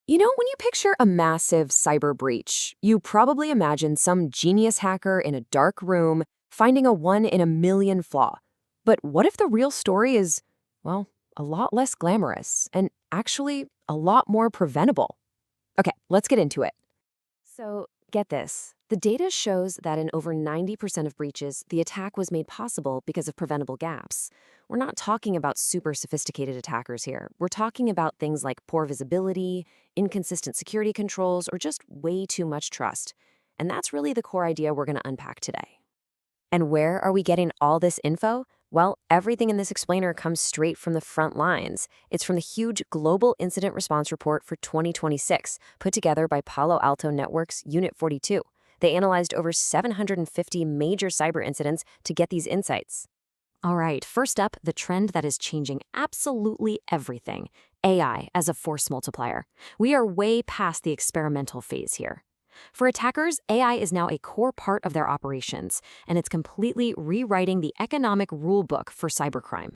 When you picture a massive cyber breach, you probably imagine some genius hacker in a dark room finding a one in a million flaw. But what if the real story is, well, a lot less glamorous and actually a lot more preventable? Okay, let's get into it. So, get this. The data shows that in over 90% of breaches, the attack was made possible because of preventable gaps. We're not talking about super sophisticated attackers here. We're talking about things like poor visibility, inconsistent security controls, or just way too much trust. And that's really the core idea we're going to unpack today. And where are we getting all this info? Well, everything in this explainer comes straight from the front lines. It's from the huge Global Incident Response Report for 2026, put together by Palo Alto Networks Unit 42. They analyzed over 750 major cyber incidents to get these insights. All right, first up, the trend that is changing absolutely everything: AI as a force multiplier. We are way past the experimental phase here. For attackers, AI is now a core part of their operations, and it's completely rewriting the economic rulebook for cybercrime.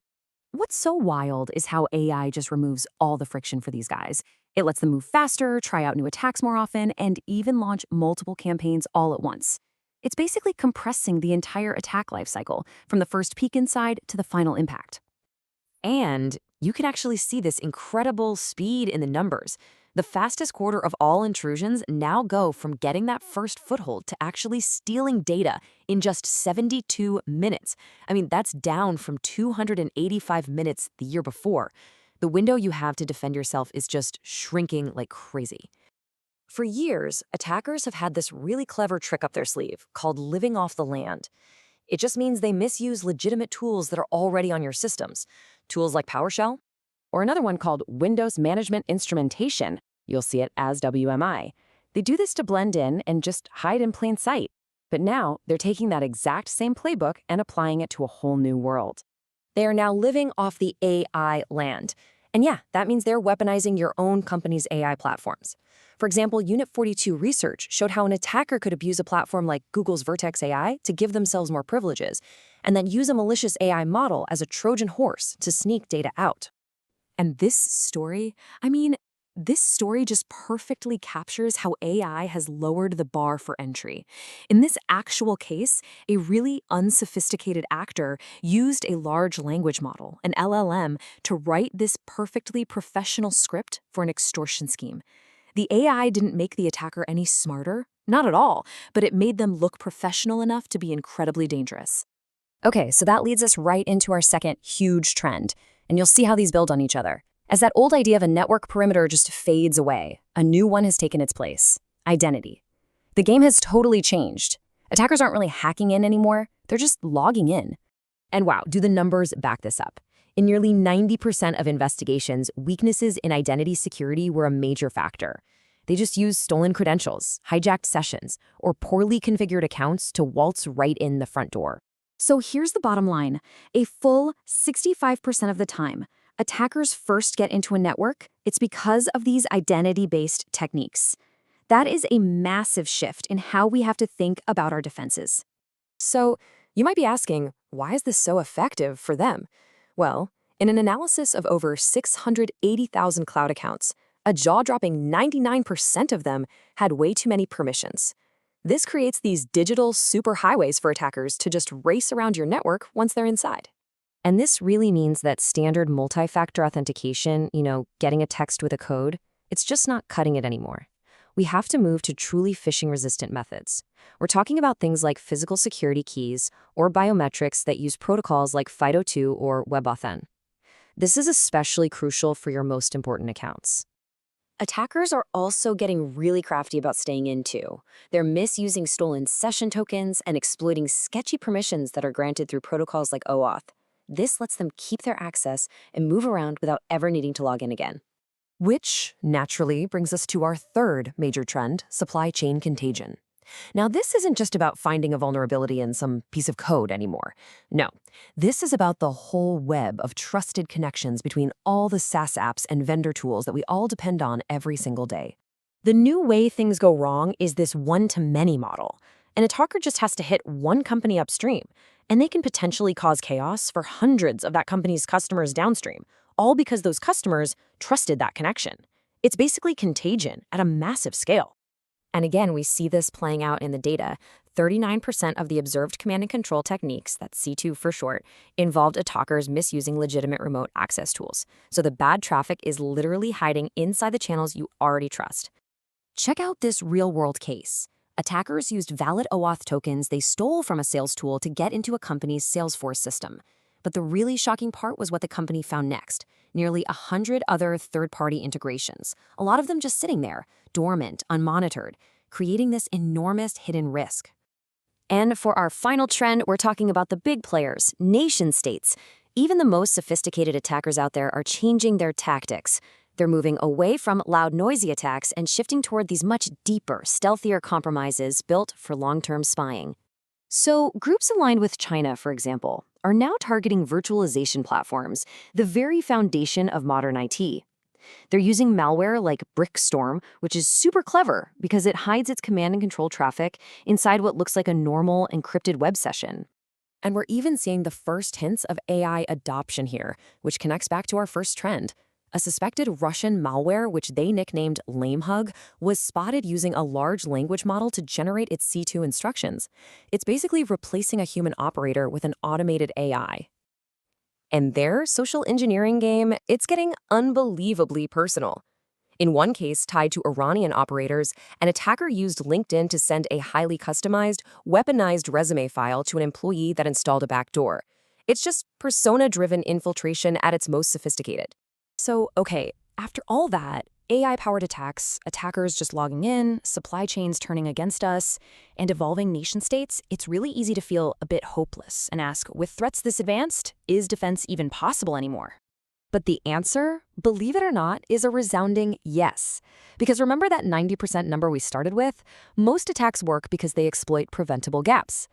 What's so wild is how AI just removes all the friction for these guys. It lets them move faster, try out new attacks more often, and even launch multiple campaigns all at once. It's basically compressing the entire attack lifecycle, from the first peek inside to the final impact. And you can actually see this incredible speed in the numbers. The fastest quarter of all intrusions now go from getting that first foothold to actually stealing data in just 72 minutes. I mean, that's down from 285 minutes the year before. The window you have to defend yourself is just shrinking like crazy. For years, attackers have had this really clever trick up their sleeve called living off the land. It just means they misuse legitimate tools that are already on your systems. Tools like PowerShell, or another one called Windows Management Instrumentation. You'll see it as WMI. They do this to blend in and just hide in plain sight. But now they're taking that exact same playbook and applying it to a whole new world. They are now living off the AI land. And yeah, that means they're weaponizing your own company's AI platforms. For example, Unit 42 research showed how an attacker could abuse a platform like Google's Vertex AI to give themselves more privileges, and then use a malicious AI model as a Trojan horse to sneak data out. And this story just perfectly captures how AI has lowered the bar for entry. In this actual case, a really unsophisticated actor used a large language model, an LLM, to write this perfectly professional script for an extortion scheme. The AI didn't make the attacker any smarter, not at all, but it made them look professional enough to be incredibly dangerous. Okay, so that leads us right into our second huge trend, and you'll see how these build on each other. As that old idea of a network perimeter just fades away, a new one has taken its place: identity. The game has totally changed. Attackers aren't really hacking in anymore, they're just logging in. And wow, do the numbers back this up? In nearly 90% of investigations, weaknesses in identity security were a major factor. They just used stolen credentials, hijacked sessions, or poorly configured accounts to waltz right in the front door. So here's the bottom line: a full 65% of the time, attackers first get into a network, it's because of these identity-based techniques. That is a massive shift in how we have to think about our defenses. So, you might be asking, why is this so effective for them? Well, in an analysis of over 680,000 cloud accounts, a jaw-dropping 99% of them had way too many permissions. This creates these digital superhighways for attackers to just race around your network once they're inside. And this really means that standard multi-factor authentication, getting a text with a code, it's just not cutting it anymore. We have to move to truly phishing-resistant methods. We're talking about things like physical security keys or biometrics that use protocols like FIDO2 or WebAuthn. This is especially crucial for your most important accounts. Attackers are also getting really crafty about staying in too. They're misusing stolen session tokens and exploiting sketchy permissions that are granted through protocols like OAuth. This lets them keep their access and move around without ever needing to log in again. Which, naturally, brings us to our third major trend: supply chain contagion. Now, this isn't just about finding a vulnerability in some piece of code anymore. No, this is about the whole web of trusted connections between all the SaaS apps and vendor tools that we all depend on every single day. The new way things go wrong is this one-to-many model. An attacker just has to hit one company upstream, and they can potentially cause chaos for hundreds of that company's customers downstream, all because those customers trusted that connection. It's basically contagion at a massive scale. And again, we see this playing out in the data. 39% of the observed command and control techniques, that's C2 for short, involved attackers misusing legitimate remote access tools. So the bad traffic is literally hiding inside the channels you already trust. Check out this real-world case. Attackers used valid OAuth tokens they stole from a sales tool to get into a company's Salesforce system. But the really shocking part was what the company found next. Nearly 100 other third-party integrations, a lot of them just sitting there, dormant, unmonitored, creating this enormous hidden risk. And for our final trend, we're talking about the big players, nation-states. Even the most sophisticated attackers out there are changing their tactics. They're moving away from loud, noisy attacks and shifting toward these much deeper, stealthier compromises built for long-term spying. So, groups aligned with China, for example, are now targeting virtualization platforms, the very foundation of modern IT. They're using malware like Brickstorm, which is super clever because it hides its command and control traffic inside what looks like a normal encrypted web session. And we're even seeing the first hints of AI adoption here, which connects back to our first trend. A suspected Russian malware, which they nicknamed LameHug, was spotted using a large language model to generate its C2 instructions. It's basically replacing a human operator with an automated AI. And their social engineering game, it's getting unbelievably personal. In one case tied to Iranian operators, an attacker used LinkedIn to send a highly customized, weaponized resume file to an employee that installed a backdoor. It's just persona-driven infiltration at its most sophisticated. So, okay, after all that, AI-powered attacks, attackers just logging in, supply chains turning against us, and evolving nation-states, it's really easy to feel a bit hopeless and ask, with threats this advanced, is defense even possible anymore? But the answer, believe it or not, is a resounding yes. Because remember that 90% number we started with? Most attacks work because they exploit preventable gaps.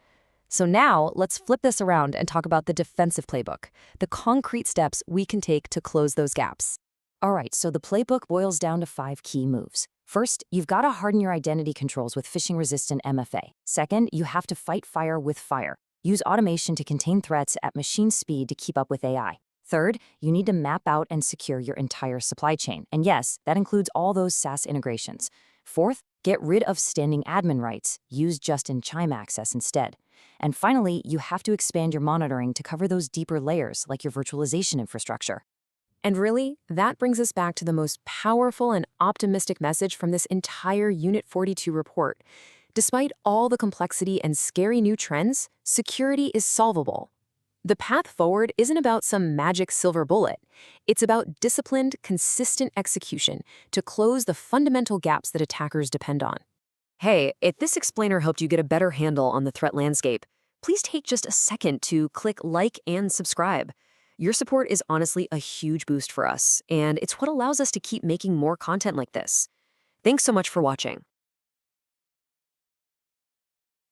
So now, let's flip this around and talk about the defensive playbook, the concrete steps we can take to close those gaps. All right, so the playbook boils down to 5 key moves. First, you've got to harden your identity controls with phishing-resistant MFA. Second, you have to fight fire with fire. Use automation to contain threats at machine speed to keep up with AI. Third, you need to map out and secure your entire supply chain. And yes, that includes all those SaaS integrations. Fourth, get rid of standing admin rights. Use just-in-time access instead. And finally, you have to expand your monitoring to cover those deeper layers, like your virtualization infrastructure. And really, that brings us back to the most powerful and optimistic message from this entire Unit 42 report. Despite all the complexity and scary new trends, security is solvable. The path forward isn't about some magic silver bullet. It's about disciplined, consistent execution to close the fundamental gaps that attackers depend on. Hey, if this explainer helped you get a better handle on the threat landscape, please take just a second to click like and subscribe. Your support is honestly a huge boost for us, and it's what allows us to keep making more content like this. Thanks so much for watching.